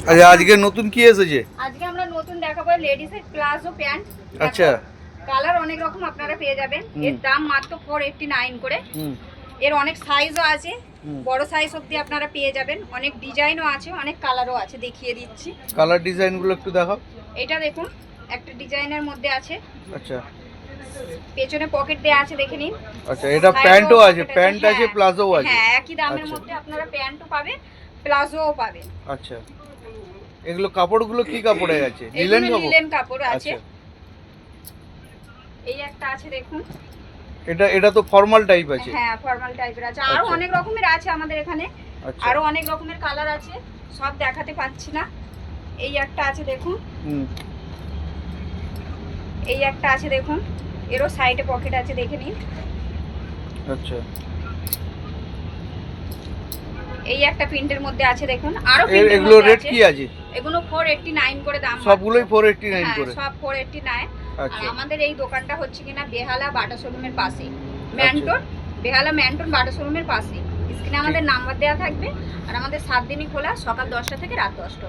আচ্ছা, আজকে নতুন কি এসেছে? আজকে আমরা নতুন দেখাবো লেডিস এর প্লাজো প্যান্ট। আচ্ছা, কালার অনেক রকম আপনারা পেয়ে যাবেন। এর দাম মাত্র 489 করে। এর অনেক সাইজও আছে, বড় সাইজ অবধি আপনারা পেয়ে যাবেন। অনেক ডিজাইনও আছে, অনেক কালারও আছে, দেখিয়ে দিচ্ছি। কালার ডিজাইনগুলো একটু দেখাও। এটা দেখুন, একটা ডিজাইনের মধ্যে আছে। আচ্ছা, পেছনে পকেট দেয়া আছে, দেখে নিন। আচ্ছা, এটা প্যান্টও আছে, প্যান্ট আছে, প্লাজো আছে। হ্যাঁ, একই দামের আচ্ছা। মধ্যে আপনারা প্যান্টও পাবেন, প্লাজোও পাবেন। আচ্ছা, এগুলো কাপড়গুলো কি কাপড়ের আছে? লিলেন কাপড়? লিলেন কাপড় আছে। আচ্ছা, এই একটা আছে দেখুন। এটা তো ফর্মাল টাইপ আছে। হ্যাঁ, ফর্মাল টাইপের আছে। আরো আচ্ছা। অনেক রকমের আছে আমাদের এখানে। আচ্ছা, আরো অনেক রকমের কালার আছে, সব দেখাতে পাচ্ছি না। এই একটা আছে দেখুন। এই একটা আছে দেখুন, এরও সাইডে পকেট আছে, দেখে নিন। আচ্ছা, এই একটা প্রিন্টের মধ্যে আছে দেখুন। আরো এগুলো রেট কি আছে? এগুলো 489 করে দাম। সবগুলোই 489 করে? সব 489। আর আচ্ছা, আমাদের এই দোকানটা হচ্ছে কিনা বেহালা বাটা শোরুমের পাশে, ম্যান্টন, বেহালা ম্যান্টন বাটা শোরুমের পাশে। স্ক্রিনে আমাদের নাম্বার দেওয়া থাকবে। আর আমাদের 7 দিনই খোলা, সকাল 10টা থেকে রাত 10টা।